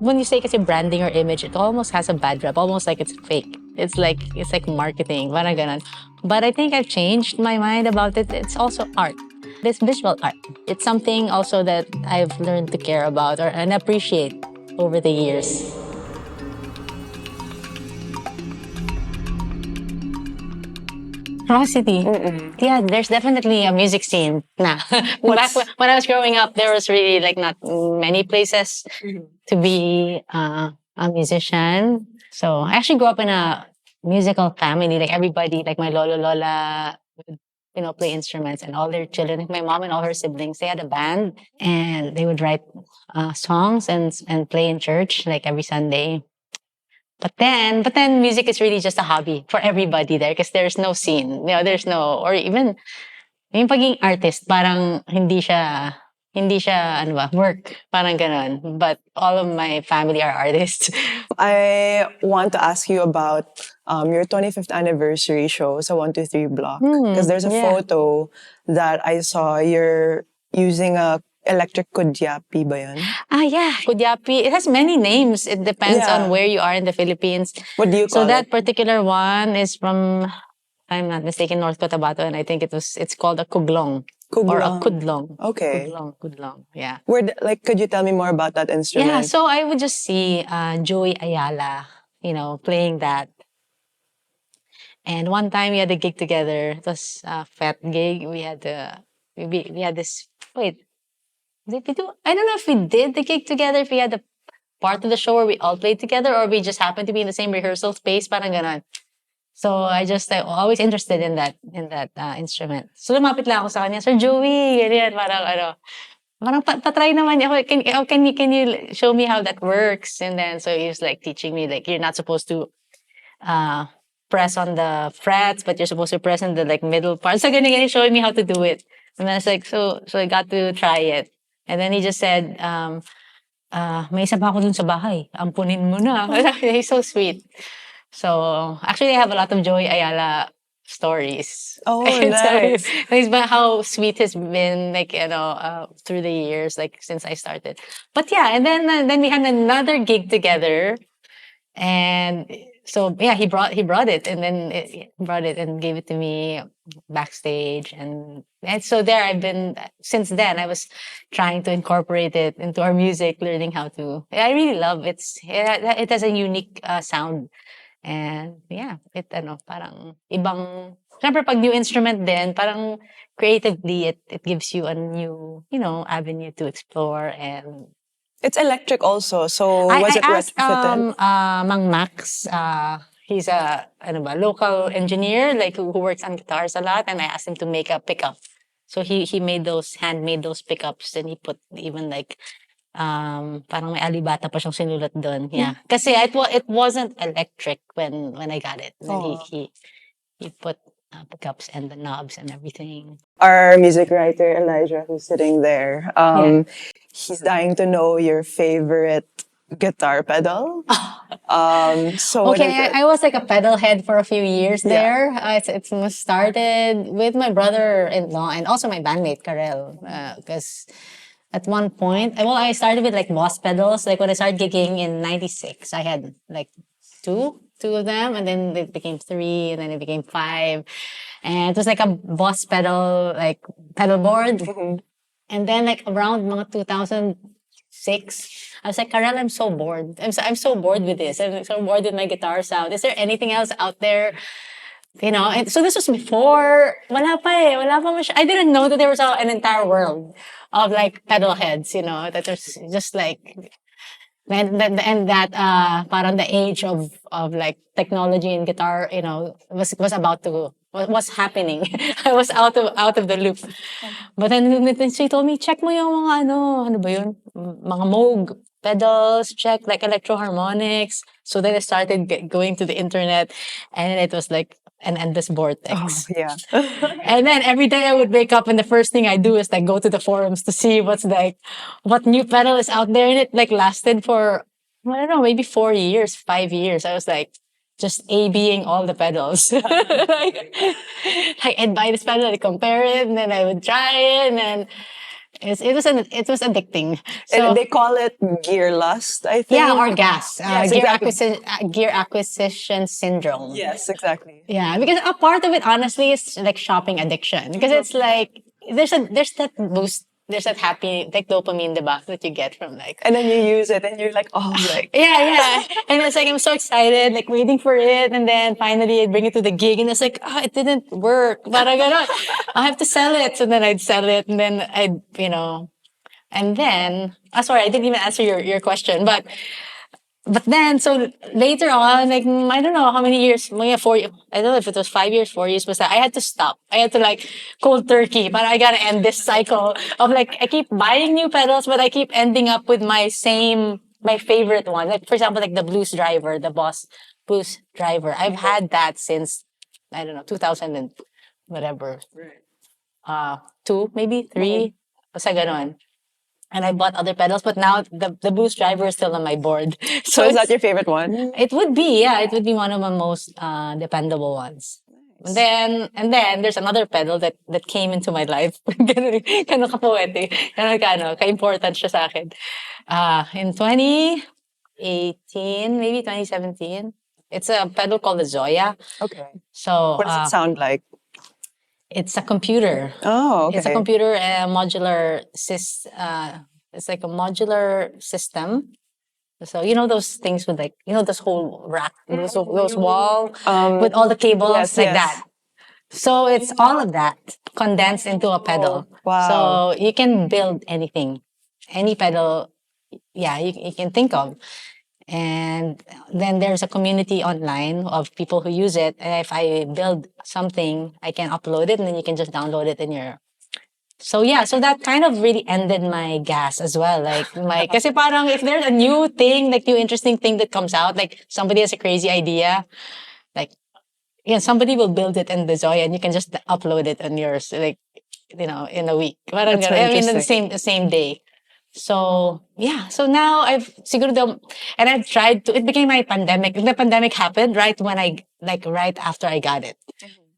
when you say kasi branding or image, it almost has a bad rep, almost like it's fake. It's like marketing, parang ganon. But I think I've changed my mind about it. It's also art. It's visual art. It's something also that I've learned to care about and appreciate over the years. Rock City. Yeah, there's definitely a music scene now. Back when I was growing up, there was really like not many places to be a musician. So I actually grew up in a musical family. Like everybody, like my lolo lola would, play instruments, and all their children, like my mom and all her siblings, they had a band, and they would write songs and play in church like every Sunday. But then music is really just a hobby for everybody there because there's no scene. There's no, or even yung pagiging artist, parang hindi siya ano ba, work, parang ganon. But all of my family are artists. I want to ask you about your 25th anniversary show sa 123 Block. Because there's a photo that I saw you're using a electric kudyapi ba yun? Yeah, kudyapi. It has many names. It depends on where you are in the Philippines. What do you call So that it? particular one is from, if I'm not mistaken, North Cotabato, and I think it's called a kuglong. Or a kudlong. Okay. Kudlong, yeah. Could you tell me more about that instrument? Yeah, so I would just see Joey Ayala, playing that. And one time we had a gig together. It was a fat gig. We had this. Wait, I don't know if we did the gig together. If we had the part of the show where we all played together, or we just happened to be in the same rehearsal space. Parang ganon. So I'm always interested in that instrument. So lumapit lang ako sa kanya, Sir Joey, ganyan, parang patry naman niya. Can you show me how that works? And then so he was like teaching me, like, you're not supposed to press on the frets, but you're supposed to press in the like middle part. So ganyan, showing me how to do it. And then I was like, so I got to try it. And then he just said, may isa pa ako dun sa bahay. Ampunin mo na. He's so sweet. So actually, I have a lot of Joey Ayala stories. Oh, nice. How sweet he's been, like, through the years, like since I started. But yeah, and then we had another gig together, and so yeah, he brought it, and then he brought it and gave it to me backstage, and so there I've been since then. I was trying to incorporate it into our music, learning how to. I really love it. It has a unique sound. And yeah, parang ibang, syempre pag new instrument din, parang creatively, it gives you a new, avenue to explore. And it's electric also, so was it retrofitted? Mang Max, he's a local engineer, like who works on guitars a lot, and I asked him to make a pickup. So he handmade those pickups, and he put even like parang may alibata pa siyang sinulat doon. Yeah. Kasi it wasn't electric when I got it. And then he put pickups and the knobs and everything. Our music writer, Elijah, who's sitting there, he's dying to know your favorite guitar pedal. So okay, I was like a pedal head for a few years there. It started with my brother-in-law and also my bandmate, Karel. Because at one point, I started with like Boss pedals. Like when I started gigging in '96, I had like two of them, and then it became 3, and then it became 5. And it was like a Boss pedal, like pedal board. And then like around mga 2006, I was like, Karel, I'm so bored. I'm so bored with this. I'm so bored with my guitar sound. Is there anything else out there? And so this was before, wala pa I didn't know that there was an entire world of like pedal heads, that there's just like, and that parang the age of like technology and guitar, was about to, was happening. I was out of the loop. But then she told me, check mo yung mga ano ba yun? Mga Moog pedals, check like electro harmonics. So then I started going to the internet, and it was like an endless vortex. Oh, yeah. And then every day I would wake up, and the first thing I do is like go to the forums to see what new pedal is out there. And it like lasted for, I don't know, maybe 4 years, 5 years. I was like just A-Bing all the pedals. like I'd buy this pedal, I'd compare it, and then I would try it, and then It was addicting. And So they call it gear lust, I think. yeah, or gas, Yes, exactly. gear acquisition syndrome. Yes, exactly. Yeah, because a part of it, honestly, is like shopping addiction. Because it's like there's that boost, there's that happy like dopamine, diba, that you get from like And then you use it and you're like, oh, like, yeah. And it's like I'm so excited, like waiting for it, and then finally I'd bring it to the gig, and it's like, oh, it didn't work. But I have to sell it, so then I'd sell it, and then and then sorry, I didn't even answer your question, but then, so later on, like, I don't know how many years, mga 4, I don't know if it was 5 years, 4 years, but I had to stop. I had to like cold turkey, but I gotta end this cycle of like, I keep buying new pedals, but I keep ending up with my favorite one. Like, for example, like the Blues Driver, the Boss Blues Driver. I've had that since, I don't know, 2000 and whatever, 2, maybe 3, basta ganon. And I bought other pedals, but now the Blues Driver is still on my board. so is that your favorite one? It would be, yeah, it would be one of my most dependable ones. And then there's another pedal that came into my life. Ganun ka-poetic. Ganun ka-important siya sa akin. In 2018, maybe 2017, it's a pedal called the Zoya. Okay. So What does it sound like? it's a computer. Oh, okay. It's a computer modular it's like a modular system. So you know those things with like this whole rack, those wall with all the cables yes, like yes. that. So it's all of that condensed into a pedal. Wow. So you can build anything, any pedal, yeah, you can think of. And then there's a community online of people who use it. And if I build something, I can upload it and then you can just download it in your. So yeah, so that kind of really ended my gas as well. Like kasi parang if there's a new thing, like new interesting thing that comes out, like somebody has a crazy idea, like somebody will build it in the Zoya and you can just upload it on yours, like in a week. Parang That's so ganun. I mean, in interesting. the same day. So yeah, so now and I've tried to. It became my pandemic. The pandemic happened right when right after I got it.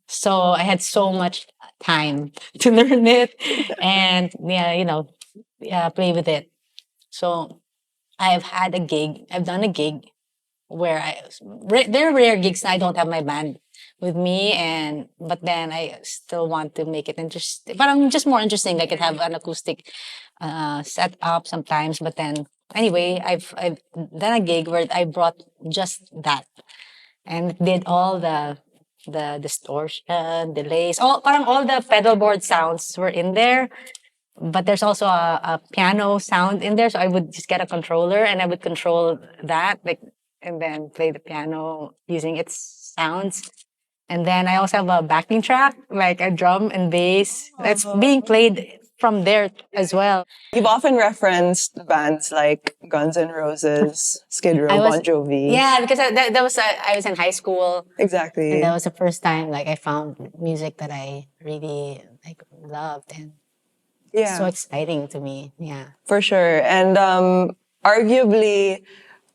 So I had so much time to learn it and play with it. So I've had a gig. I've done a gig where there are rare gigs and I don't have my band with me, but then I still want to make it interesting. But I'm just more interesting. I could have an acoustic set up sometimes. But then anyway, I've done a gig where I brought just that and did all the distortion, delays, all the pedal board sounds were in there. But there's also a piano sound in there, so I would just get a controller and I would control that, like, and then play the piano using its sounds. And then I also have a backing track, like a drum and bass that's being played from there as well. You've often referenced bands like Guns N' Roses, Skid Row, Bon Jovi. Yeah, because that was I was in high school. Exactly. And that was the first time like I found music that I really like loved and yeah, so exciting to me. Yeah. for sure. And arguably,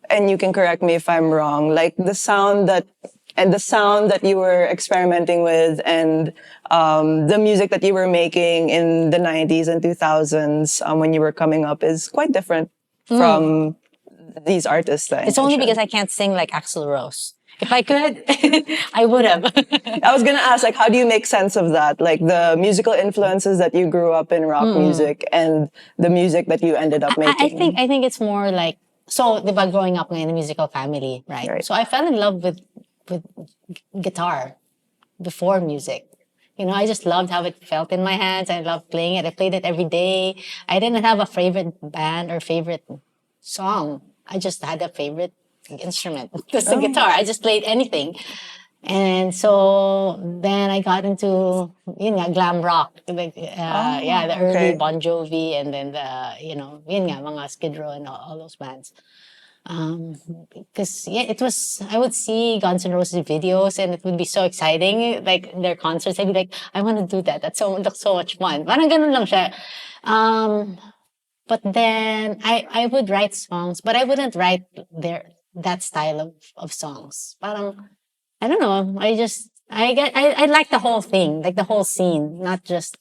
and you can correct me if I'm wrong, like the sound that you were experimenting with and the music that you were making in the 90s and 2000s when you were coming up is quite different from these artists. It's only because I can't sing like Axl Rose. If I could, I would have. I was gonna ask, like, how do you make sense of that? Like the musical influences that you grew up in rock music and the music that you ended up making. I think it's more like, so diba, growing up in a musical family, right? So I fell in love with guitar before music. I just loved how it felt in my hands. I loved playing it. I played it every day. I didn't have a favorite band or favorite song. I just had a favorite instrument. Just the guitar. I just played anything. And so then I got into glam rock, like the early Bon Jovi, and then the mga Skid Row and all those bands. Because it was, I would see Guns N' Roses videos and it would be so exciting, like their concerts. I'd be like, I want to do that. That's so much fun. Parang ganun lang siya. But then I would write songs, but I wouldn't write that style of songs. Parang, I don't know. I like the whole thing, like the whole scene, not just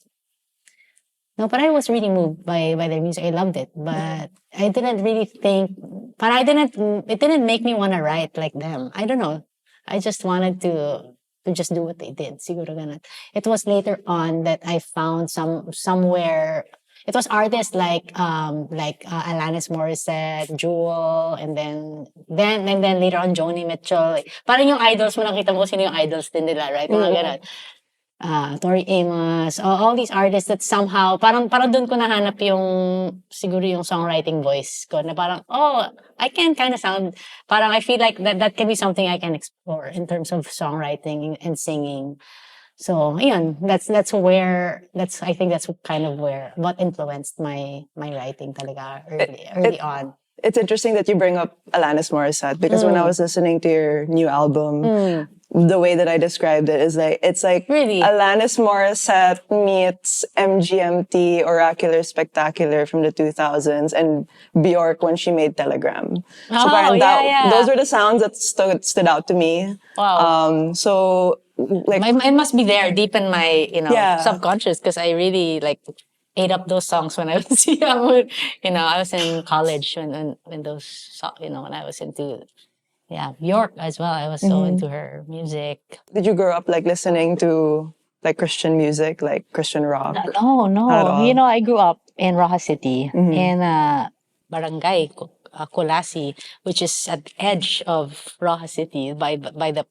No, but I was really moved by their music. I loved it, but I didn't really think. But I didn't. It didn't make me want to write like them. I don't know. I just wanted to just do what they did. Siguro ganun. It was later on that I found somewhere. It was artists like Alanis Morissette, Jewel, and then later on Joni Mitchell. Parang yung idols mo, nakita mo kung sino yung idols din nila, right? Mga ganun. Tori Amos, all these artists that somehow, parang doon ko nahanap siguro yung songwriting voice ko, na parang, I can kind of sound, parang I feel like that can be something I can explore in terms of songwriting and singing. So, ayun, I think that's kind of what influenced my writing talaga early on. It's interesting that you bring up Alanis Morissette, because when I was listening to your new album, the way that I described it is it's like Really? Alanis Morissette meets MGMT Oracular Spectacular from the 2000s and Bjork when she made Telegram. So parang those were the sounds that stood out to me. Wow. So like I must be there deep in my subconscious, because I really ate up those songs when I was young. I was in college when those when I was into Bjork as well. I was so into her music. Did you grow up listening to Christian music, like Christian rock? No. Not at all. I grew up in Rojas City, in barangay Kulasi, which is at the edge of Rojas City by the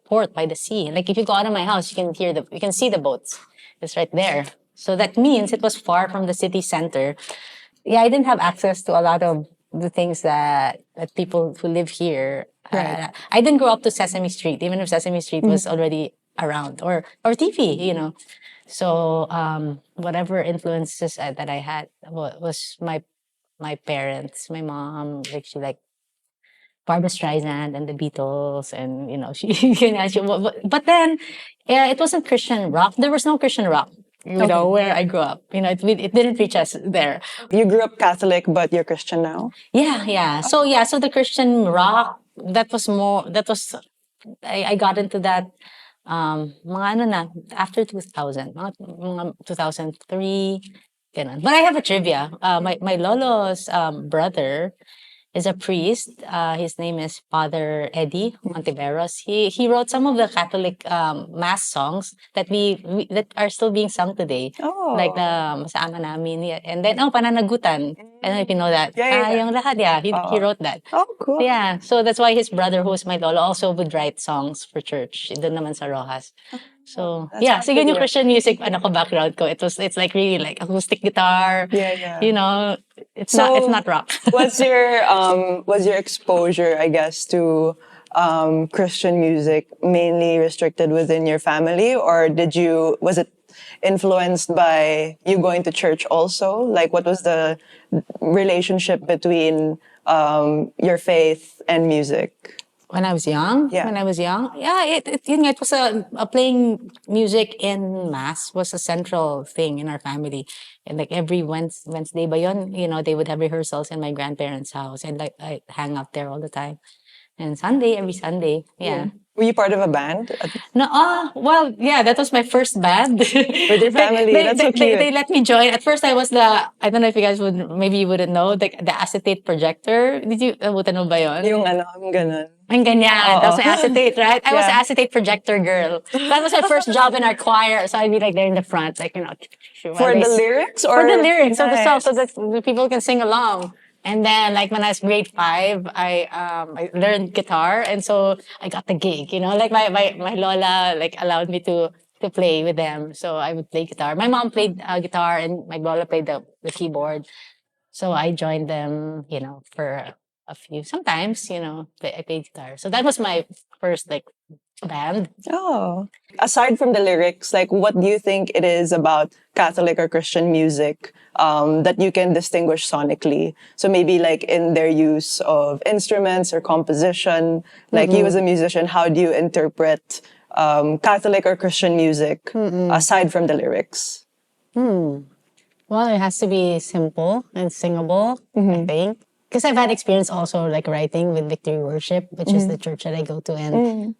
port, by the sea. Like if you go out of my house, you can see the boats. It's right there. So that means it was far from the city center. Yeah, I didn't have access to a lot of the things that people who live here. Right. I didn't grow up to Sesame Street, even if Sesame Street was already around, or TV. So whatever influences that I had was my parents, my mom. She Barbra Streisand and the Beatles, and but then it wasn't Christian rock. There was no Christian rock. Where I grew up. It didn't reach us there. You grew up Catholic, but you're Christian now? Yeah. So the Christian rock, I got into that after 2000, mga 2003, ganun. But I have a trivia. My lolo's brother is a priest. His name is Father Eddie Montiveros. He wrote some of the Catholic mass songs that that are still being sung today. Oh. Like the Sa Ama Namin. And then Pananagutan. I don't know if you know that. Yeah. Yung lahat, he wrote that. Oh, cool. Yeah. So that's why his brother, who's my lolo, also would write songs for church. Doon naman sa Rojas. So That's so yun yung Christian music background ko. It's really like acoustic guitar. Yeah. It's not rock. was your exposure, I guess, to Christian music mainly restricted within your family, or was it influenced by you going to church also? Like, what was the relationship between your faith and music? When I was young? Yeah. When I was young? Yeah, it was playing music in mass was a central thing in our family. And every Wednesday ba yun, they would have rehearsals in my grandparents' house. And I hang out there all the time. And every Sunday. Yeah. Were you part of a band? No, that was my first band. With your family, that's so cute. They let me join. At first, I was I don't know if you guys maybe you wouldn't know, the acetate projector. Did you, abutan mo ba yun? Yung ganun. Ang ganyan. That was my acetate, right? I was an acetate projector girl. That was my first job in our choir. So I'd be there in the front, For the lyrics? Or? For the lyrics of the song, Nice. so that the people can sing along. And then, when I was grade 5, I learned guitar, and so I got the gig. My lola allowed me to play with them, so I would play guitar. My mom played guitar, and my lola played the keyboard. So I joined them, for a few. Sometimes, I played guitar. So that was my first band. Oh. Aside from the lyrics, what do you think it is about Catholic or Christian music that you can distinguish sonically? So maybe in their use of instruments or composition, you as a musician, how do you interpret Catholic or Christian music aside from the lyrics? Well, it has to be simple and singable, I think. Because I've had experience also writing with Victory Worship, which is the church that I go to, and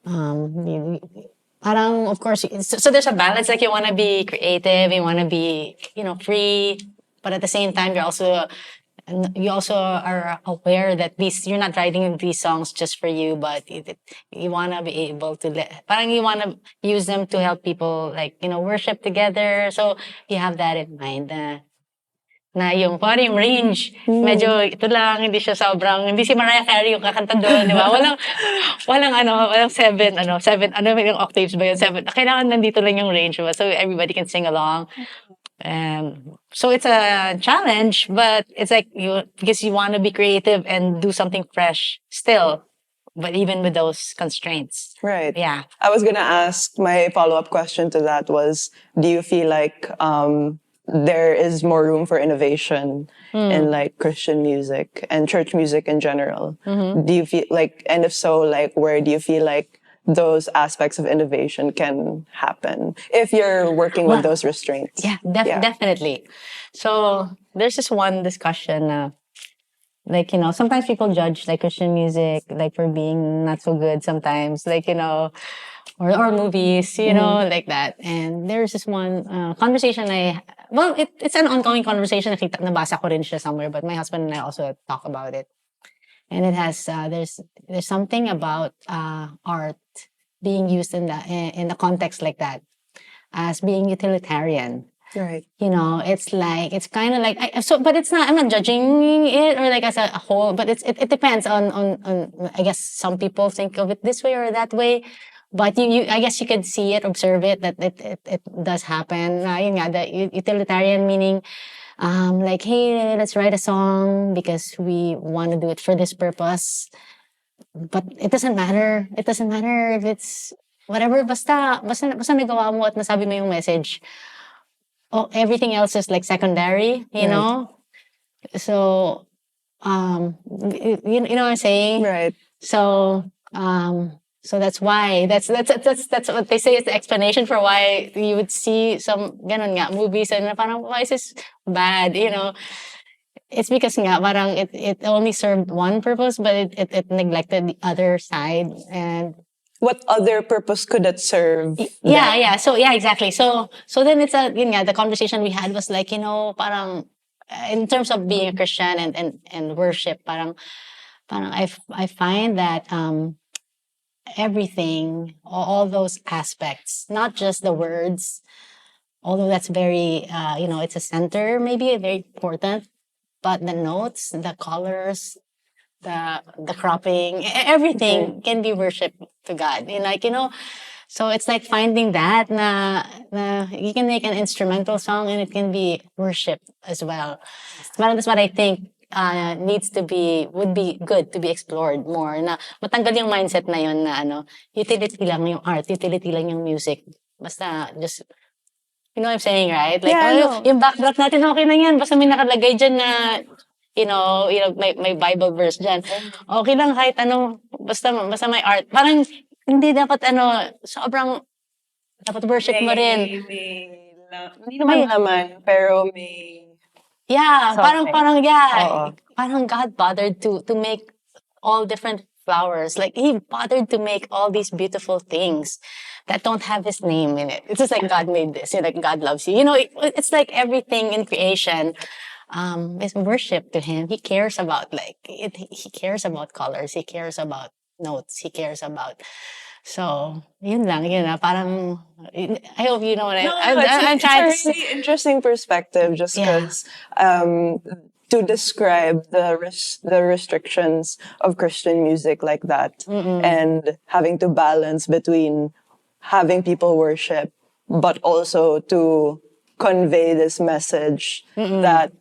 parang, of course, so there's a balance. Like, you want to be creative, you want to be, free, but at the same time, you also are aware that you're not writing these songs just for you, but you want to be able to parang you want to use them to help people, like, worship together. So you have that in mind. Na yung parang yung range, medyo ito lang, hindi siya sobrang, hindi si Mariah Carey yung kakanta doon, di ba? Walang seven, yung octaves ba yun? Seven. Kailangan nandito lang yung range, ba? So everybody can sing along. So it's a challenge, but it's like because you want to be creative and do something fresh still, but even with those constraints. Right. Yeah. I was gonna ask, my follow-up question to that was, do you feel like there is more room for innovation in like Christian music and church music in general? Do you feel like, and if so, like where do you feel like those aspects of innovation can happen if you're working with those restraints? Yeah, definitely. So there's this one discussion, like, sometimes people judge like Christian music, like, for being not so good sometimes, like, or movies, like that. And there's this one conversation it's an ongoing conversation. Nabasa ko rin siya somewhere, but my husband and I also talk about it. And it has, there's something about art being used in the context like that as being utilitarian. Right. It's like, it's kind of like, but it's not, I'm not judging it or like as a whole, but it depends on, I guess some people think of it this way or that way. But I guess you could see it, observe it, that it does happen. Yun nga, the utilitarian meaning, like, hey, let's write a song because we want to do it for this purpose. But it doesn't matter. It doesn't matter if it's whatever, basta nagawa mo at nasabi mo yung message. Oh, everything else is like secondary, you know? So, you know what I'm saying? Right. So, so that's why, that's what they say is the explanation for why you would see some ganon nga movies and parang, why is this bad, It's because nga parang it only served one purpose, but it neglected the other side. And what other purpose could it serve? Yeah. So yeah, exactly. So then it's the conversation we had was like, parang in terms of being a Christian and worship, parang I find that everything, all those aspects, not just the words, although that's very it's a center, maybe very important, but the notes, the colors, the cropping, everything can be worship to God. So it's like finding that na you can make an instrumental song and it can be worship as well. Parang that's what I think would be good to be explored more. Na matanggal yung mindset na yun na utility lang yung art, utility lang yung music. Basta just, you know what I'm saying, right? Like, yung backdrop natin, okay na yan. Basta may nakalagay dyan na, may Bible verse dyan. Okay lang kahit basta may art. Parang, hindi dapat sobrang, dapat worship mo rin. Hindi naman naman, pero may... Yeah, something. Parang God bothered to make all different flowers. Like, He bothered to make all these beautiful things that don't have His name in it. It's just like God made this. Like, God loves you. It's like everything in creation is worship to Him. He cares about He cares about colors. He cares about notes. He cares about. So, yun lang, parang, I hope you know what I'm trying to say. It's a really interesting perspective just because to describe the restrictions of Christian music like that and having to balance between having people worship but also to convey this message that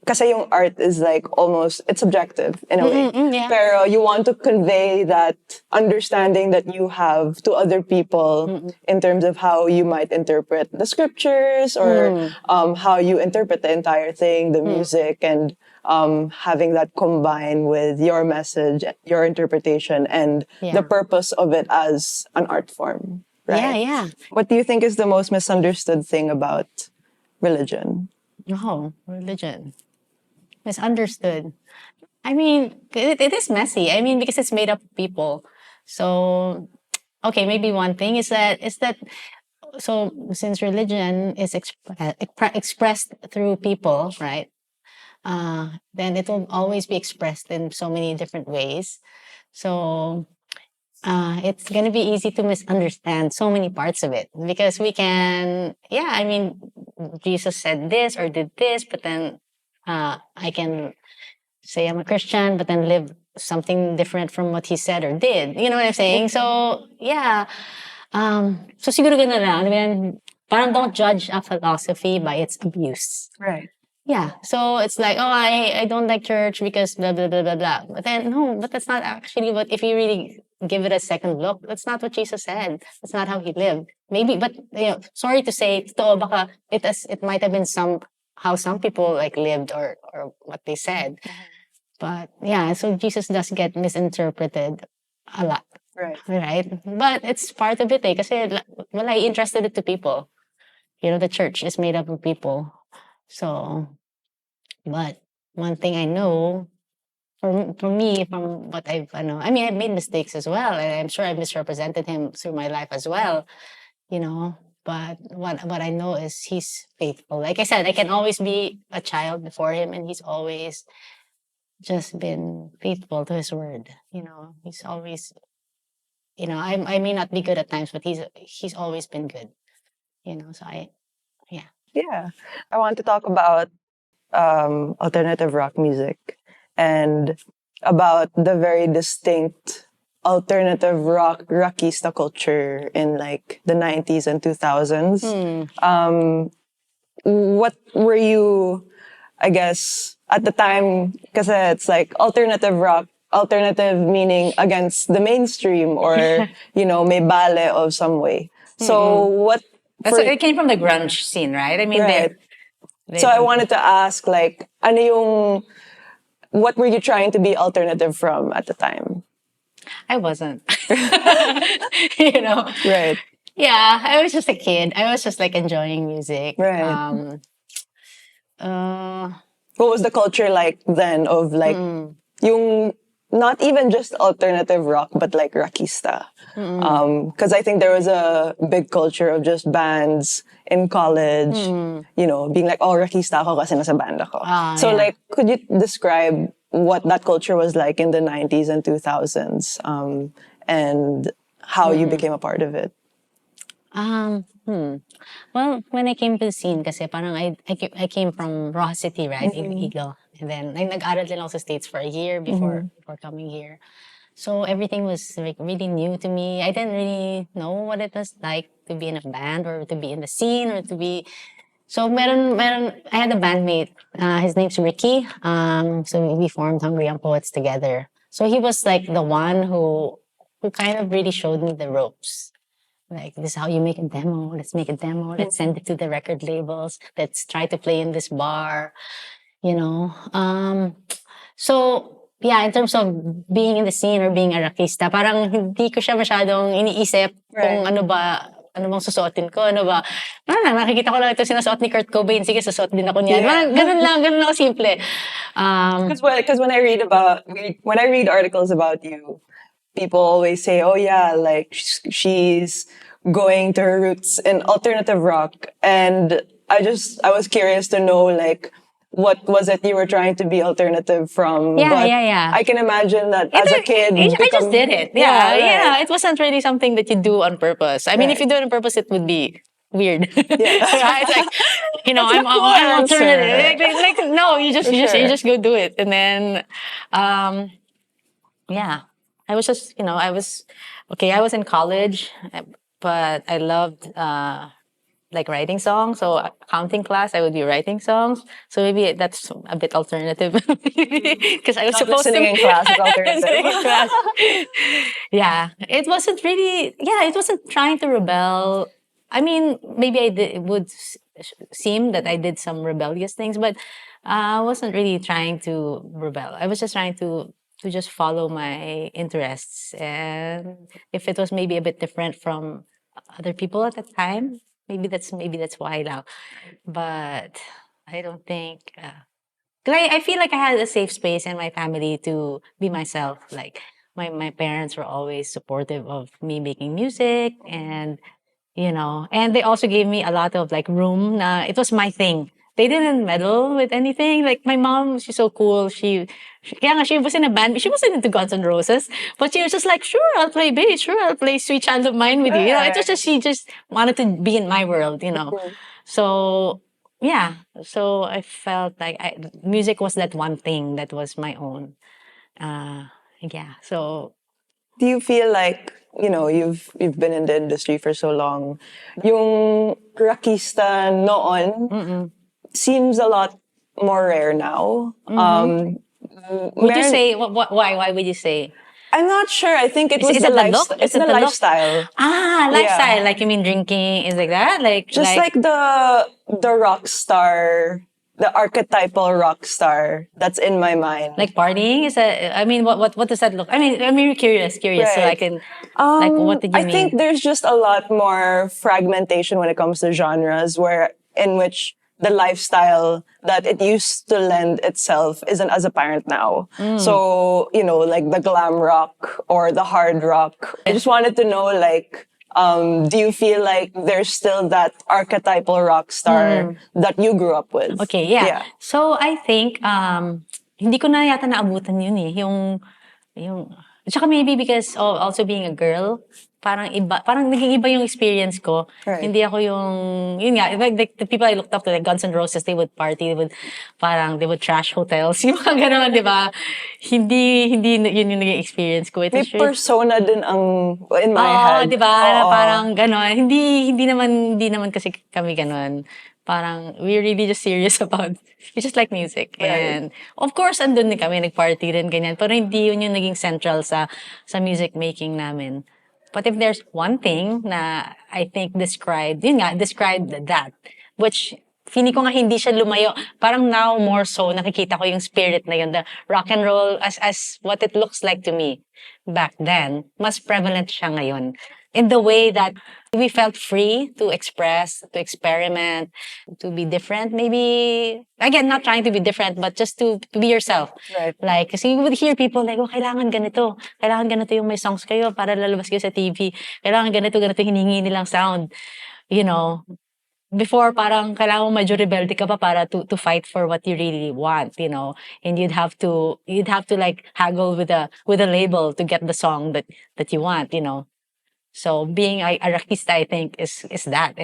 kasi yung art is like almost, it's subjective in a way. Pero you want to convey that understanding that you have to other people in terms of how you might interpret the scriptures or how you interpret the entire thing, the music, and having that combine with your message, your interpretation, and the purpose of it as an art form. Right? Yeah. What do you think is the most misunderstood thing about religion? Oh, religion. Misunderstood. I mean, it is messy. I mean, because it's made up of people. So, okay, maybe one thing is that so since religion is expressed through people, right? Then it will always be expressed in so many different ways. So it's gonna be easy to misunderstand so many parts of it because we can, yeah, I mean, Jesus said this or did this, but then I can say I'm a Christian, but then live something different from what he said or did. You know what I'm saying? So yeah, so siguro ganun lang. I mean, parang don't judge a philosophy by its abuse. Right. Yeah. So it's like, oh, I don't like church because blah, blah, blah, blah, blah. But then, no, but that's not actually what, if you really give it a second look, that's not what Jesus said. That's not how he lived. Maybe, but, sorry to say, totoo, baka it might have been how some people like lived or what they said. But yeah, so Jesus does get misinterpreted a lot. Right. Right? But it's part of it eh. Kasi wala, he entrusted it to people. The church is made up of people. So, but one thing I know, for me, from what I mean, I've made mistakes as well, and I'm sure I've misrepresented him through my life as well, you know. But what I know is he's faithful. Like I said, I can always be a child before him, and he's always just been faithful to his word. He's always, I may not be good at times, but he's always been good. So yeah. Yeah. I want to talk about alternative rock music and about the very distinct alternative rockista culture in like the 90s and 2000s. What were you, I guess, at the time, because it's like alternative rock, alternative meaning against the mainstream or, may bale of some way. So what, So it came from the grunge scene, right? I mean, right. So I wanted to ask, like, what were you trying to be alternative from at the time? I wasn't. you know. Right. Yeah, I was just a kid. I was just like enjoying music. Right. Uh, What was the culture like then of like yung not even just alternative rock but like rakista? Because I think there was a big culture of just bands in college, being like, oh, rakista ako kasi nasa band ako. So yeah. like, could you describe what that culture was like in the 90s and 2000s and how you became a part of it? Well, when I came to the scene, kasi parang I came from Raw City, right? Eagle. And then, nag-aral din ako sa States for a year before coming here. So everything was like really new to me. I didn't really know what it was like to be in a band or to be in the scene or to be. So I had a bandmate. His name's Ricky. So we formed Hungry Young Poets together. So he was like the one who kind of really showed me the ropes. Like, this is how you make a demo. Let's make a demo. Let's send it to the record labels. Let's try to play in this bar, you know. So, yeah, in terms of being in the scene or being a rakista, parang hindi ko siya masyadong iniisip kung ano bang susuotin ko, ano ba. Nakikita ko lang ito sinusuot ni Kurt Cobain. Sige, susuot din ako niyan. Yeah. Ganun lang ako simple. Because when I read articles about you, people always say, oh yeah, like she's going to her roots in alternative rock. And I was curious to know, like, what was it you were trying to be alternative from? Yeah, but yeah. I can imagine that as a kid. I just did it. Yeah, right. It wasn't really something that you do on purpose. I mean, if you do it on purpose, it would be weird. Yeah. It's like, I'm alternative. Like, no, you just go do it. And then, yeah. I was just, I was in college, but I loved like writing songs. So accounting class, I would be writing songs. So maybe that's a bit alternative because I was Not supposed to listening in class is alternative. Listening in class. Yeah, it wasn't really. Yeah, it wasn't trying to rebel. I mean, maybe it would seem that I did some rebellious things, but I wasn't really trying to rebel. I was just trying to just follow my interests, and if it was maybe a bit different from other people at the time, maybe that's why now. But I don't think. 'Cause I feel like I had a safe space in my family to be myself. Like my parents were always supportive of me making music, and and they also gave me a lot of like room. It was my thing. They didn't meddle with anything. Like my mom, she's so cool. Kaya nga, she was in a band. She wasn't into Guns N' Roses, but she was just like, sure, I'll play bass. Sure, I'll play Sweet Child of Mine with you. It was just, she just wanted to be in my world. So yeah, so I felt like music was that one thing that was my own. Yeah, so Do you feel like, you've been in the industry for so long, yung rakista noon seems a lot more rare now. would you Meron- say why would you say? I'm not sure. I think it was Is the it the look? lifestyle. Is It's it the the look? lifestyle. Lifestyle. Yeah. Like you mean drinking? Is like that? Just like the rock star, the archetypal rock star that's in my mind. like partying? Is that? I mean, what does that look? I mean, I'm really curious. So I Right. can like what did you I mean? think there's just a lot more fragmentation when it comes to genres, where in which the lifestyle that it used to lend itself isn't as apparent now. So, like the glam rock or the hard rock. I just wanted to know, like, do you feel like there's still that archetypal rock star that you grew up with? Okay, yeah. So I think hindi ko na yata naabutan yun eh. Yung tsaka maybe because also being a girl, parang naging iba yung experience ko. Right. Hindi ako yun nga, like the people I looked up to, like Guns N' Roses, they would party, they would trash hotels, yung mga ganun, di ba? Hindi yun yung naging experience ko. It May was really, persona din in my head. di ba? Na Oo. parang gano'n. Hindi naman kasi kami gano'n. Parang, we're really just serious about, we just like music. Right. And, of course, andun din kami, nag-party rin, ganyan. Pero hindi yun yung naging central sa music making namin. But if there's one thing na I think described that, which feeling ko nga hindi siya lumayo. Parang now more so nakikita ko yung spirit na yun, the rock and roll as what it looks like to me back then, mas prevalent siya ngayon. In the way that we felt free to express, to experiment, to be different. Maybe, again, not trying to be different, but just to be yourself. Right. Like, kasi you would hear people like, kailangan ganito. Kailangan ganito yung may songs kayo para lalabas kayo sa TV. Kailangan ganito hiningi nilang sound. Before parang kailangan mo medyo rebelde ka pa para to fight for what you really want, and you'd have to like haggle with a label to get the song that you want. So being a rakista, I think is that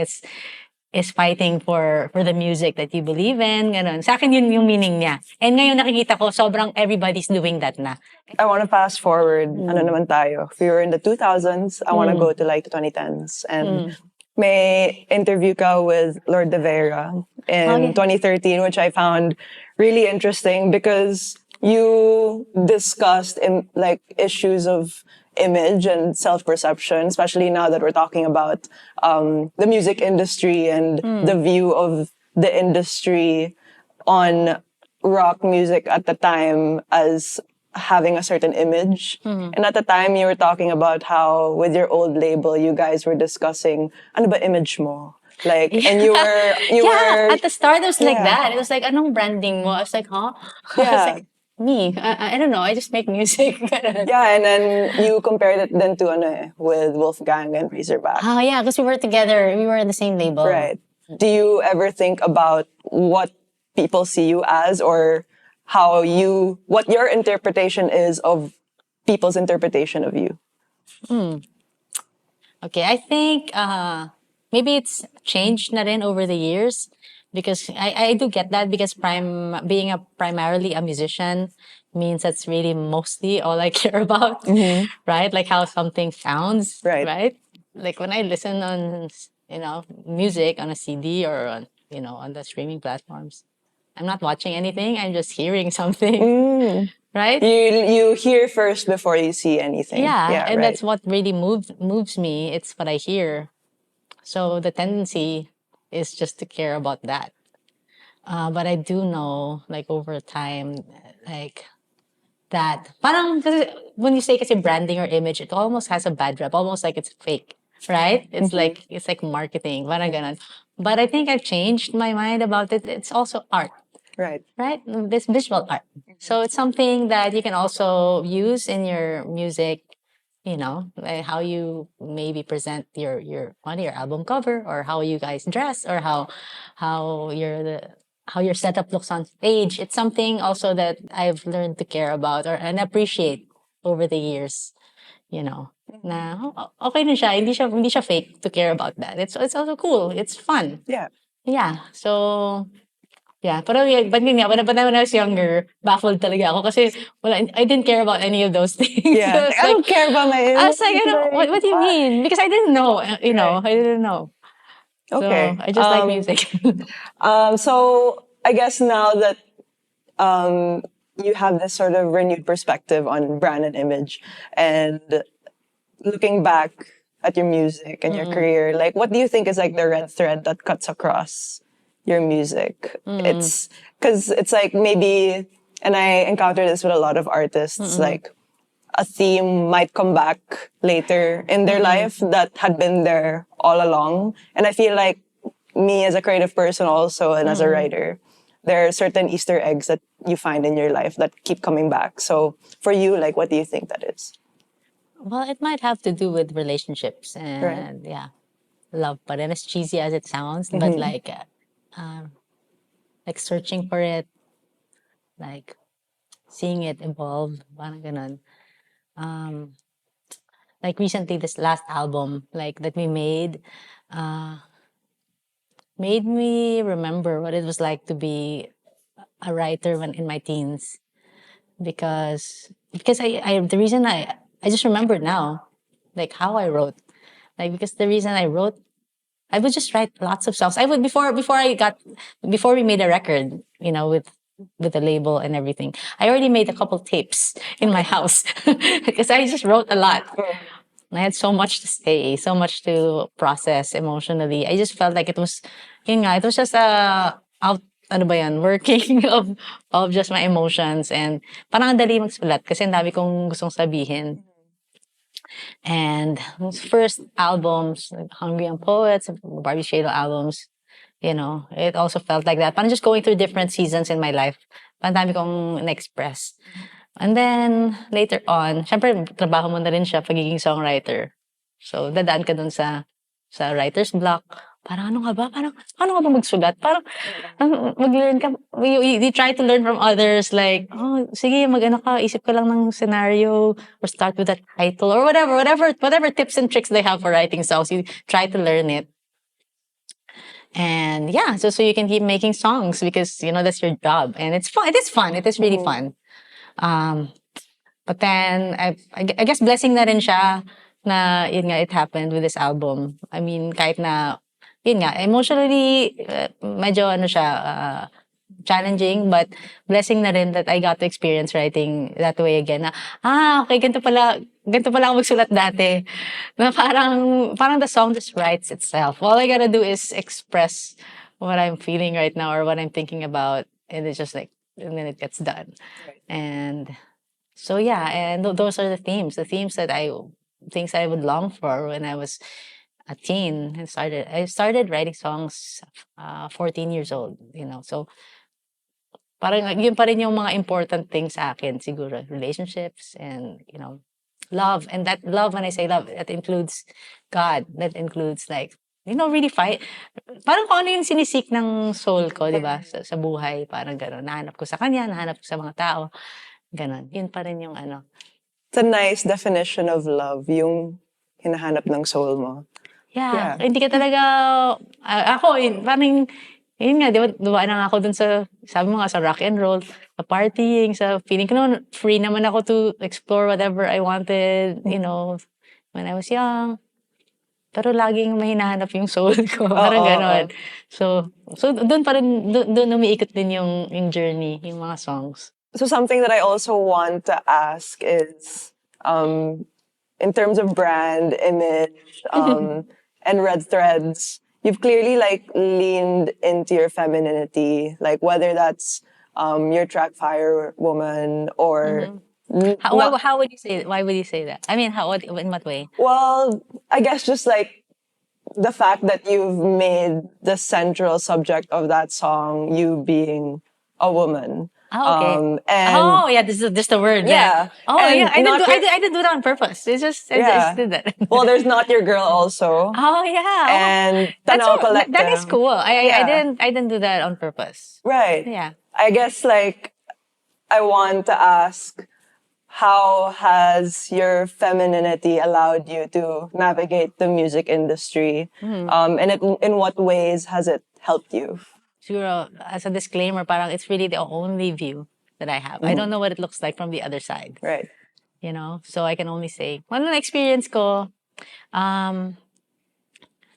is fighting for the music that you believe in, ganun. Sa akin yun yung meaning niya. And ngayon nakikita ko sobrang everybody's doing that na. I want to fast forward. Ano naman tayo? If we were in the 2000s, I want to go to like the 2010s. And may interview ka with Lord De Vera in 2013, which I found really interesting because you discussed like issues of image and self-perception, especially now that we're talking about the music industry and the view of the industry on rock music at the time as having a certain image. And at the time, you were talking about how with your old label, you guys were discussing, ano ba image mo? Like, and you were... At the start, it was like Yeah. that. It was like, anong branding mo? I was like, huh? I was Yeah. like, me? I don't know. I just make music. Yeah, and then you compared it then to with Wolfgang and Razorback. Oh, yeah, because we were together. We were in the same label. Right. Do you ever think about what people see you as, or what your interpretation is of people's interpretation of you? Okay, I think maybe it's changed na rin over the years because I do get that because being primarily a musician means that's really mostly all I care about, right? Like how something sounds, Right. Like when I listen on music on a CD or on the streaming platforms, I'm not watching anything. I'm just hearing something, right? You hear first before you see anything. Yeah, and right. that's what really moves me. It's what I hear. So the tendency is just to care about that. But I do know, like over time, like that. Parang kasi when you say kasi branding or image, it almost has a bad rep, almost like it's fake, right? It's like marketing, parang ganon. But I think I've changed my mind about it. It's also art. Right. right? This visual art. So it's something that you can also use in your music, like how you maybe present your on your album cover, or how you guys dress, or how how your setup looks on stage. It's something also that I've learned to care about or and appreciate over the years, na okay na siya, hindi siya fake to care about that. It's also cool. It's fun. Yeah. Yeah. So yeah, pero but yun nga, when I was younger, baffled talaga ako kasi I didn't care about any of those things. Yeah. So Like, it's I like, don't care about my I image. was like, what do you Why? mean? Because I didn't know, Right. I didn't know. So Okay. I just like music. So I guess now that you have this sort of renewed perspective on brand and image, and looking back at your music and your career, like what do you think is like the red thread that cuts across your music? It's because it's like maybe, and I encounter this with a lot of artists, like a theme might come back later in their life that had been there all along. And I feel like me as a creative person also and as a writer, there are certain Easter eggs that you find in your life that keep coming back. So for you, like what do you think that is? Well, it might have to do with relationships Right. and yeah, love. But as cheesy as it sounds, but like searching for it, like seeing it evolve, parang ganun. Um, like recently, this last album, like that we uh, made me remember what it was like to be a writer when in my teens. Because I the reason I just remembered now, like how I wrote, like because the reason I wrote, I would just write lots of songs. I would before we made a record, with the label and everything. I already made a couple tapes in my house because I just wrote a lot. I had so much to say, so much to process emotionally. I just felt like it was just ano ba yan, working of just my emotions, and parang ang dali magsulat kasi ang dami kong gustong sabihin. And those first albums, like Hungry and Poets, Barbie albums, it also felt like that. Parang just going through different seasons in my life. Parang dami kong na-express. And then, later on, syempre, trabaho mo na rin siya, pagiging songwriter. So, dadaan ka dun sa writer's block. Parang ano nga ba? Parang, paano nga ba magsulat? Parang, mag-learn ka. You try to learn from others. Like, oh, sige, mag-ano ka, isip ka lang ng scenario, or start with that title, or whatever tips and tricks they have for writing songs. You try to learn it. And yeah, so you can keep making songs because, that's your job. And it's fun. It is fun. It is really fun. But then, I guess blessing na rin siya na, yun nga, it happened with this album. I mean, kahit na, yun nga, emotionally, medyo ano siya, challenging, but blessing na rin that I got to experience writing that way again. Na, okay, ganito pala ako magsulat dati. Na parang the song just writes itself. All I gotta do is express what I'm feeling right now or what I'm thinking about, and it's just like, and then it gets done. Right. And so yeah, and those are the themes that things I would long for when I was a teen. I started writing songs 14 years old, so parang yun pa rin yung mga important things sa akin siguro, relationships and love. And that love, when I say love, that includes God, that includes like really fight. Parang kung ano yung sinisik ng soul ko, di ba? Sa buhay, parang gano'n. Nahanap ko sa kanya, nahanap ko sa mga tao. Ganon. Yun pa rin yung ano. It's a nice definition of love, yung hinahanap ng soul mo. Yeah. Hindi ka talaga, ako, parang, yun nga, di ba, dumaan na nga ako dun sabi mo nga, sa rock and roll, sa partying, sa feeling ko noon, free naman ako to explore whatever I wanted, when I was young. Pero laging may hinahanap yung soul ko. Parang ganon. So doon pa rin, doon umiikot din yung journey, yung mga songs. So something that I also want to ask is, in terms of brand, image, and red threads, you've clearly like leaned into your femininity, like whether that's your track Fire Woman or How would you say? Why would you say that? I mean, in what way? well, I guess just like the fact that you've made the central subject of that song you being a woman. Oh, okay. And Oh, yeah, this is just the word. yeah, Oh, yeah. and not your, I didn't do that on purpose. It's just, I just yeah. did that. Well, there's Not Your Girl also, Oh, yeah. Oh, and that's Tanaw that is Collective. cool. Yeah, I didn't do that on purpose. right. Yeah. I guess like I want to ask, how has your femininity allowed you to navigate the music industry? And in what ways has it helped you? Siguro, as a disclaimer, parang it's really the only view that I have. I don't know what it looks like from the other side. Right. You know? So I can only say, ano na experience ko, um,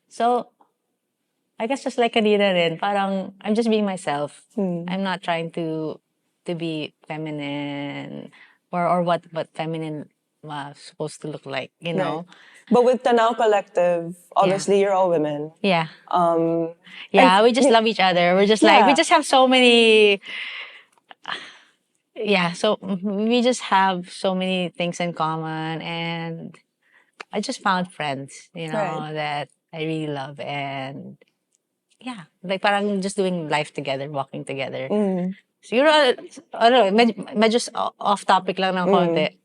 so I guess just like kanina rin, parang I'm just being myself. I'm not trying to be feminine or what feminine was supposed to look like, you Right. know? But with Tanaw Collective, Yeah. obviously you're all women. Yeah. And Yeah, we just love each other. We're just like, we yeah, just have so many, yeah, so we just have so many things in common. And I just found friends, you right. know, that I really love. And yeah, like parang just doing life together, walking together. Siguro, ano, medyo off topic lang ng konti.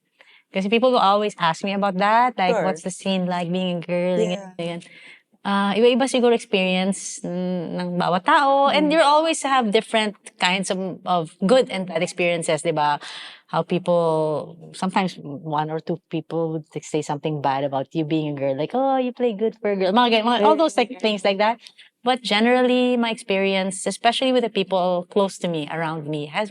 Kasi people will always ask me about that. Like, Sure. what's the scene like being a girl? Yeah. Ganyan. Iba-iba siguro experience ng bawat tao. And you always have different kinds of good and bad experiences, di ba? How people, sometimes one or two people would like, say something bad about you being a girl. Like, oh, you play good for a girl. All those like things like that. But generally, my experience, especially with the people close to me, around me, has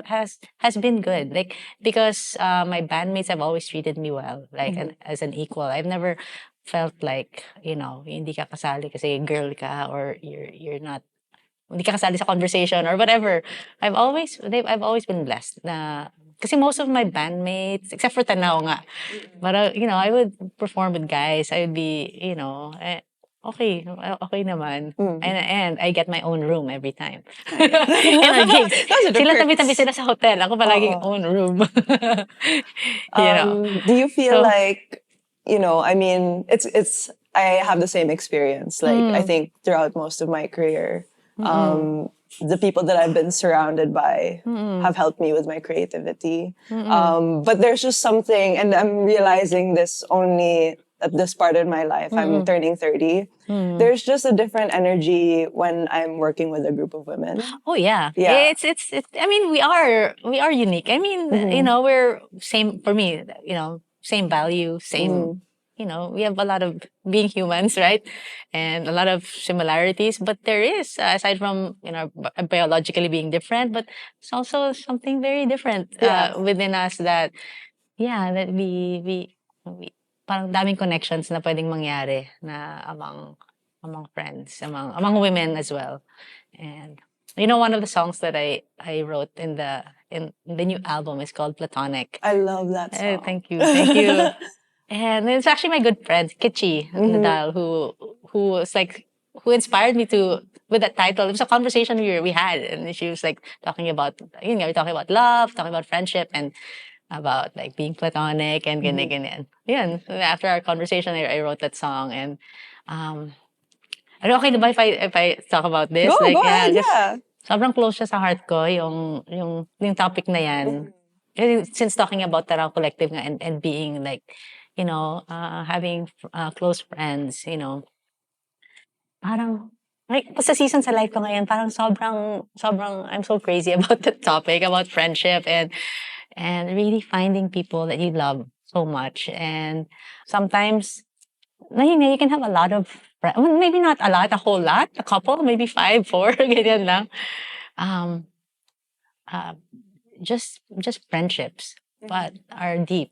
been good. Like, because my bandmates have always treated me well, like as an equal. I've never felt like, you know, hindi ka kasali kasi girl ka or you're not, hindi ka kasali sa conversation or whatever. I've always been blessed na, kasi most of my bandmates, except for Tanaw nga, but you know, I would perform with guys. I would be, you know, okay, okay naman. And I get my own room every time. In our gigs. Those are the Sila perks. tabi-tabi sila sa hotel. Ako palaging own room. You know. Do you feel So, like, you know, I mean, I have the same experience. Like, I think throughout most of my career, the people that I've been surrounded by have helped me with my creativity. But there's just something, and I'm realizing this only at this part in my life. I'm turning 30. There's just a different energy when I'm working with a group of women. oh yeah. Yeah. It's I mean, we are unique. I mean, you know, we're same for me, you know, same value, same you know, we have a lot of being humans, right? And a lot of similarities, but there is, aside from, you know, biologically being different, but it's also something very different Yeah. within us that, yeah, that we parang daming connections na pwedeng mangyari na among friends, among women as well. And you know, one of the songs that I wrote in the new album is called Platonic. I love that song. Thank you, thank you. And it's actually my good friend Kichi Nadal who was like who inspired me to with that title. It was a conversation we had, and she was like talking about, you know, talking about love, talking about friendship, and about like being platonic and ganyan ganyan. Yeah. After our conversation, I wrote that song. And ano, okay na ba if I talk about this? Go, Like, go yeah, ahead, just yeah. sobrang close siya sa heart ko, yung topic na yan. Kasi since talking about Tanaw Collective nga and being like, you know, having close friends, you know, parang, like, sa season sa life ko ngayon, parang sobrang, I'm so crazy about the topic, about friendship and really finding people that you love so much. And sometimes, you can have a lot of friends. Well, maybe not a lot, a whole lot, a couple, maybe 5, 4, ganyan lang. Um, uh, just friendships, but are deep,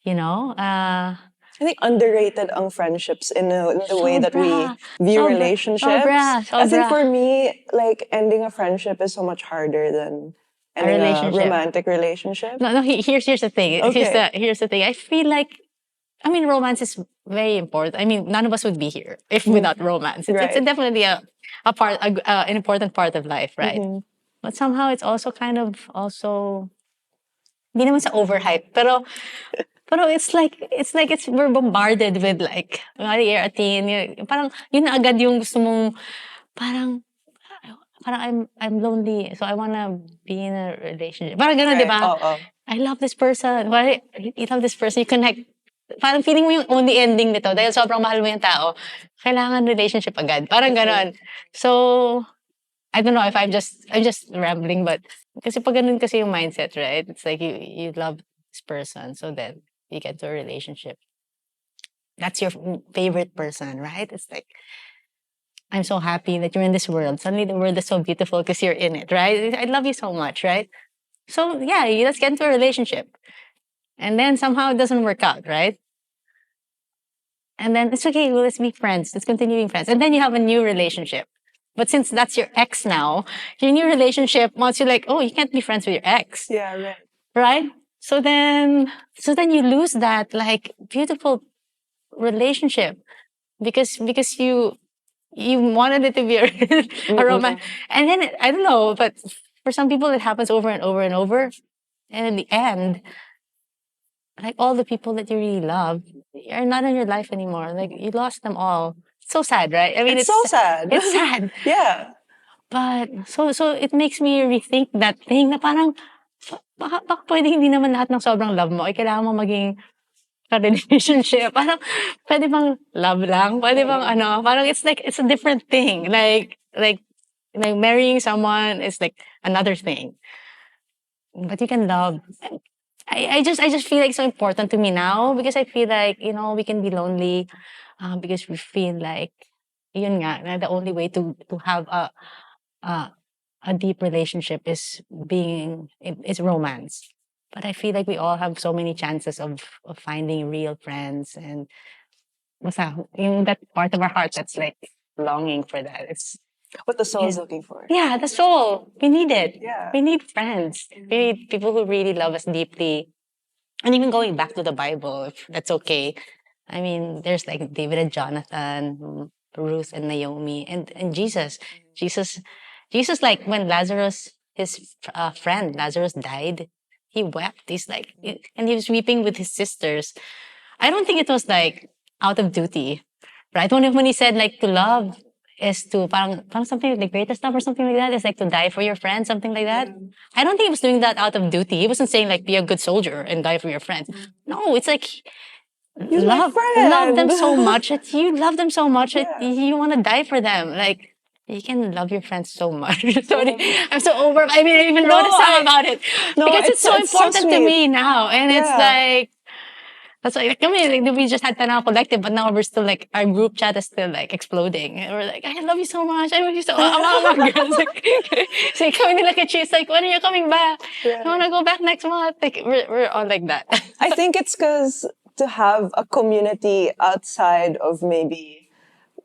you know? I think underrated ang friendships in the way that we Sobra, view sobra, relationships. sobra, I think sobra. for me, like ending a friendship is so much harder than A ending a relationship. romantic relationship. No, here's the thing. Okay. Here's the thing. I feel like, I mean, romance is very important. I mean, none of us would be here if without romance. It's Right. definitely an important part of life, right? But somehow it's also kind of also, hindi naman sa overhype, pero it's like we're bombarded with like, you're a teen, parang yun na agad yung gusto mong, parang I'm lonely, so I wanna be in a relationship. Parang ganun, di Right. ba? Oo. I love this person. Why you love this person? You connect. Parang feeling mo yung only ending nito dahil sobrang mahal mo yung tao. Kailangan relationship agad. Parang ganon. So, I don't know if I'm just rambling, but kasi pag ganun kasi yung mindset, right? It's like you love this person, so then you get to a relationship. That's your favorite person, right? It's like, I'm so happy that you're in this world. Suddenly the world is so beautiful because you're in it, right? I love you so much, right? So yeah, let's get into a relationship. And then somehow it doesn't work out, right? And then it's okay, well, let's be friends. Let's continue being friends. And then you have a new relationship. But since that's your ex now, your new relationship wants you like, oh, you can't be friends with your ex. Yeah, right. Right? So then you lose that like beautiful relationship because you wanted it to be a romance. And then I don't know, but for some people it happens over and over and over. And in the end, like all the people that you really love are not in your life anymore. Like you lost them all. It's so sad, right? I mean, It's so sad. It's sad. Yeah. But so it makes me rethink that thing na parang baka pwede hindi naman lahat ng sobrang love mo ay kailangan mo maging ka-relationship. Parang pwede bang love lang? Pwede bang ano? Parang it's like it's a different thing. Like marrying someone is like another thing. But you can love. I just feel like it's so important to me now because I feel like, we can be lonely because we feel like, yun nga, na the only way to have a, a deep relationship is romance. But I feel like we all have so many chances of finding real friends and basta, yung that part of our heart that's like longing for that. It's What the soul is looking for. yeah, the soul. We need it. Yeah. We need friends. We need people who really love us deeply. And even going back to the Bible, if that's okay. I mean, there's like David and Jonathan, Ruth and Naomi, and Jesus. Jesus, Jesus, like when Lazarus, his friend Lazarus died, he wept. He's like, and he was weeping with his sisters. I don't think it was like out of duty, right? When he said like to love is to parang something like the greatest love or something like that is like to die for your friends, something like that. I don't think he was doing that out of duty. He wasn't saying like be a good soldier and die for your friends. No, it's like He's my love them friend. so much that you love them so much that Yeah. you want to die for them. Like you can love your friends so much. Sorry, I'm so over. I mean, I didn't even know to I- song about it No, because it's so it's so important to sweet. me now, and it's Yeah. like. That's like, I mean, like, we just had Tanaw Collective, but now we're still like, our group chat is still like exploding. And we're like, I love you so much. I love you so much. Mga girls. Like, so kami nila kay Cheese, like, when are you coming back? Yeah. I want to go back next month. Like, we're all like that. I think it's because to have a community outside of maybe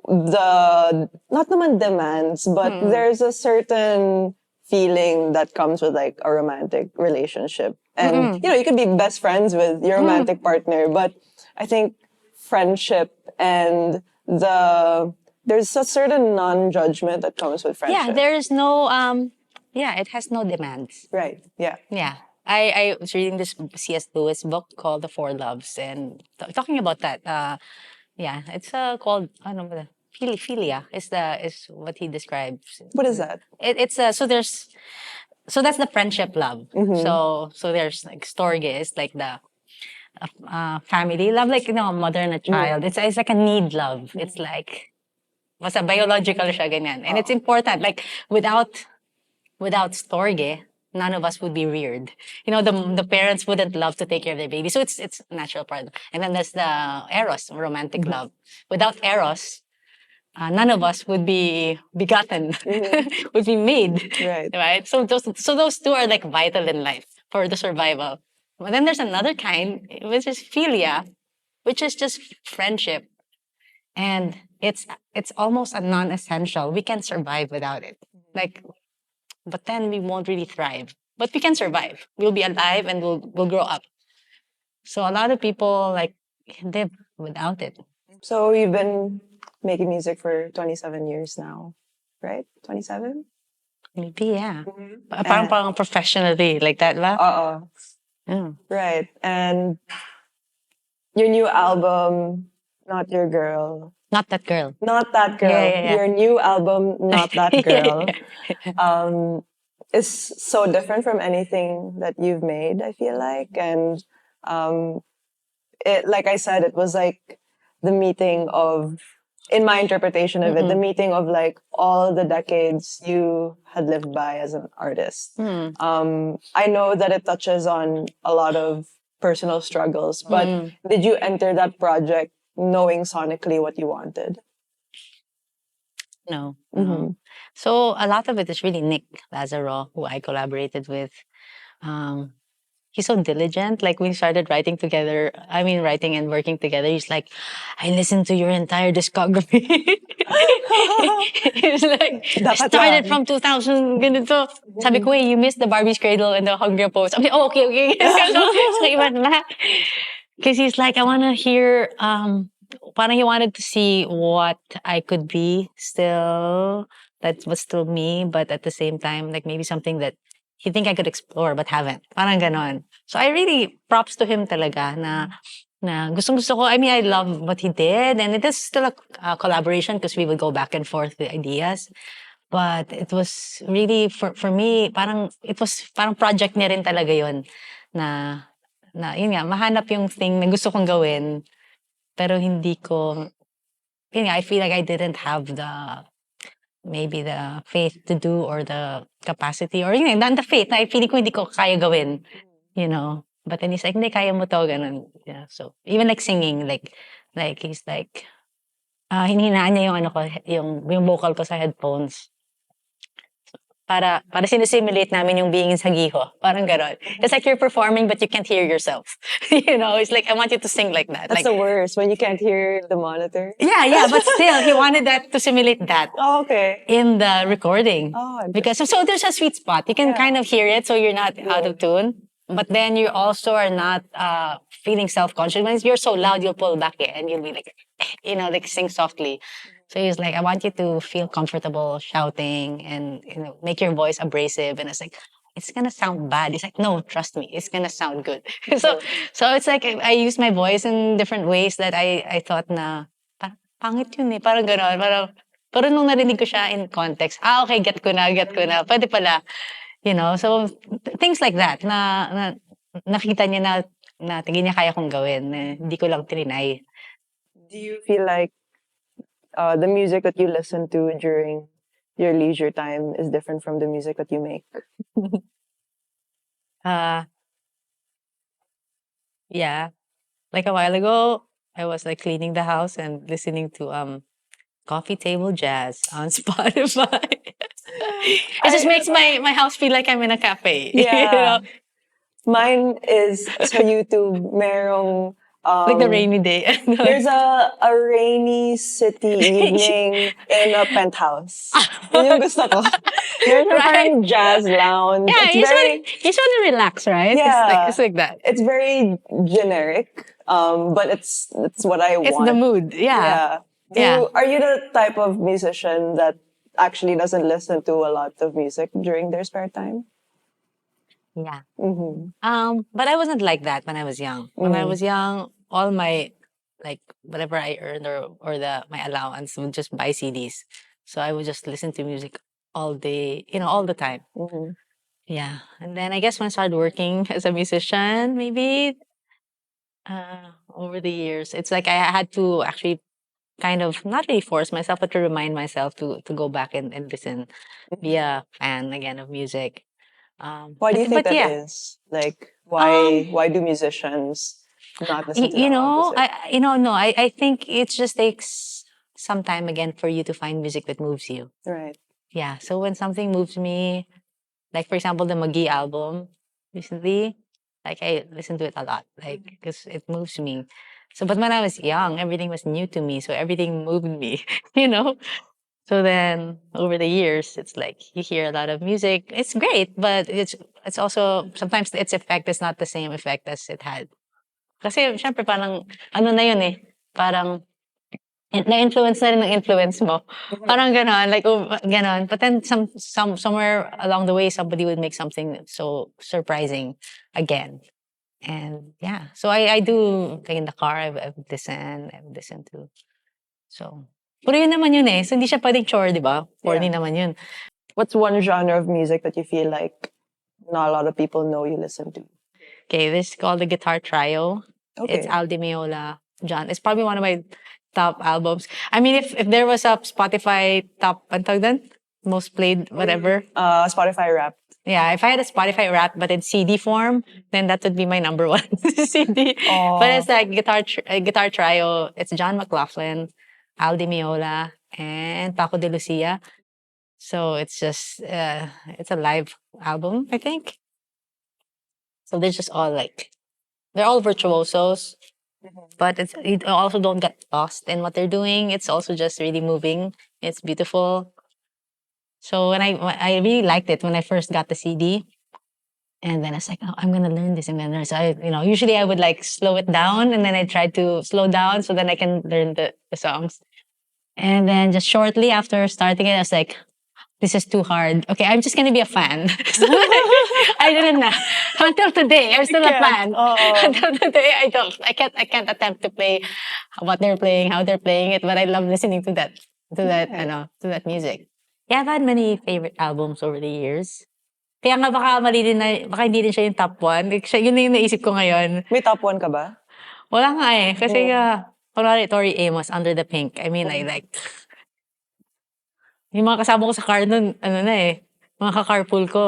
the, not naman demands, but there's a certain feeling that comes with like a romantic relationship. And, you could be best friends with your romantic partner, but I think friendship and there's a certain non-judgment that comes with friendship. Yeah, there's no, it has no demands. Right, yeah. Yeah. I was reading this C.S. Lewis book called The Four Loves and talking about that. It's called ano ba? Philia is what he describes. What is that? It's so that's the friendship love. So there's like storge is like the family love, like a mother and a child. It's like a need love. It's like basta biological siya ganyan, and it's important. Like without storge, none of us would be reared. The parents wouldn't love to take care of their baby. So it's a natural part. And then there's the eros, romantic love. Without eros, none of us would be begotten, would be made. Right. So those two are like vital in life for the survival. But then there's another kind, which is philia, which is just friendship. And it's almost a non-essential. We can survive without it. But then we won't really thrive. But we can survive. We'll be alive and we'll grow up. So a lot of people like live without it. So you've been making music for 27 years now, right? 27? Maybe, yeah. Parang professionally, like that, ba? Yeah. Right. And your new album, Not Your Girl, Not That Girl. Not That Yeah, Girl. yeah, yeah. Your new album, Not That Girl, Yeah. is so different from anything that you've made, I feel like. And um, it, like I said, it was like the meeting of, in my interpretation of it, the meeting of like all the decades you had lived by as an artist. I know that it touches on a lot of personal struggles, but did you enter that project knowing sonically what you wanted? No, no. So a lot of it is really Nick Lazaro, who I collaborated with. Um, he's so diligent. Like we started writing together. I mean, writing and working together. He's like, I listened to your entire discography. He's like, I Dapat started lang. from 2000. Ganito. Sabi ko, hey, you missed the Barbie's Cradle and the Hungry Post. I'm like, oh, okay, okay. So iba na. Because he's like, I want to hear, parang he wanted to see what I could be still, that was still me, but at the same time, like maybe something that he think I could explore but haven't. Parang ganon. So I really, props to him talaga na gustong gusto ko. I mean, I love what he did, and it is still a collaboration because we would go back and forth with ideas. But it was really, for me, parang, it was parang project niya rin talaga yun na yun nga, mahanap yung thing na gusto kong gawin, pero hindi ko, yun nga, I feel like I didn't have maybe the faith to do, or the capacity, or yun, not the faith, na I feel ko hindi ko kaya gawin, you know. But then he's like, hindi, kaya mo to, ganun. Yeah, so, even like singing, like he's like, hinihinaan niya yung ano ko, yung vocal ko sa headphones. Para sinisimulate namin yung being sa giho. Parang ganon. It's like you're performing but you can't hear yourself. You know, it's like, I want you to sing like that. That's like, the worst, when you can't hear the monitor. yeah, but still, he wanted that to simulate that Oh, okay. in the recording. Oh, Because, so there's a sweet spot. You can kind of hear it so you're not out of tune. But then you also are not feeling self-conscious. When you're so loud, you'll pull back and you'll be like, you know, like sing softly. So he's like, I want you to feel comfortable shouting and, you know, make your voice abrasive. And it's like, it's gonna sound bad. He's like, no, trust me, it's gonna sound good. So it's like I use my voice in different ways that I thought na parang pangit yun eh. Parang gano'n. Pero nung narinig ko siya in context, okay, get ko na. Pwede pala. You know, so things like that na nakita niya na tingin niya kaya kong gawin. Hindi ko lang trinay. Do you feel like the music that you listen to during your leisure time is different from the music that you make? Yeah. Like a while ago, I was like cleaning the house and listening to coffee table jazz on Spotify. It just makes my house feel like I'm in a cafe. Yeah. You know? Mine is sa YouTube, merong Like the rainy day. there's a rainy city evening in a penthouse. Yun yung gusto ko. There's a parang jazz lounge. Yeah, It's you very, just want to relax, right? yeah, It's like that. It's very generic, but it's what I want. It's the mood. Yeah. Yeah. Are you the type of musician that actually doesn't listen to a lot of music during their spare time? Yeah. But I wasn't like that when I was young. When I was young, all my, like, whatever I earned or my allowance would just buy CDs. So I would just listen to music all day, you know, all the time. Yeah. And then I guess when I started working as a musician, maybe over the years, it's like I had to actually kind of not really force myself, but to remind myself to go back and listen, be a fan again of music. Why do you think that yeah. is? Like, why do musicians not listen to You that know, music? no, I think it just takes some time again for you to find music that moves you. Right. Yeah. So when something moves me, like for example, the Magi album recently, like I listen to it a lot, like because it moves me. So, but when I was young, everything was new to me, so everything moved me, you know. So then over the years, it's like you hear a lot of music. It's great, but it's also sometimes its effect is not the same effect as it had. Kasi syempre parang ano na yun eh, parang na-influence na rin ng influence mo. Parang ganon, like ganon. But then somewhere along the way, somebody would make something so surprising again. And yeah, so I do, like in the car, I've listened to So, pero yun naman yun eh. So, hindi siya pwedeng chore, di ba? Corny Yeah. naman yun. What's one genre of music that you feel like not a lot of people know you listen to? Okay, this is called the Guitar Trio. It's Okay. Aldi Meola, John. It's probably one of my top albums. I mean, if there was a Spotify top, ano tawag doon? Most played, whatever. Spotify Rap. Yeah, if I had a Spotify rap, but in CD form, then that would be my number one CD. But it's like Guitar Trio. It's John McLaughlin, Aldi Meola, and Paco de Lucia. So it's just, it's a live album, I think. So they're just all like, they're all virtuosos, but you also don't get lost in what they're doing. It's also just really moving. It's beautiful. So I really liked it when I first got the CD. And then I was like, oh, I'm gonna learn this. I'm gonna learn. So usually I would like slow it down, and then I try to slow down so then I can learn the songs. And then just shortly after starting it, I was like, this is too hard. Okay, I'm just gonna be a fan. So I didn't know. Until today, I'm still a fan. Until today, I can't attempt to play what they're playing, how they're playing it, but I love listening to that, to that music. Yeah, I've had many favorite albums over the years. Kaya nga baka hindi rin siya yung top 1. Like, yun na yung naisip ko ngayon. May top 1 ka ba? Wala nga eh. Kasi kunwari, Tori Amos, Under the Pink. I mean, I like, yung mga kasama ko sa car nun, ano na eh, mga ka-carpool ko,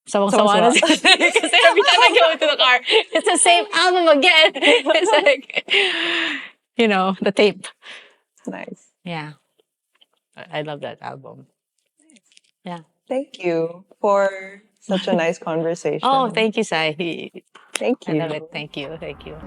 sawang-sawa na sila. Kasi every time I go into the car, it's the same album again. It's like, the tape. Nice. Yeah. I love that album. Yeah. Thank you for such a nice conversation. Oh, thank you, Sai. Thank I you. love it. Thank you. Thank you.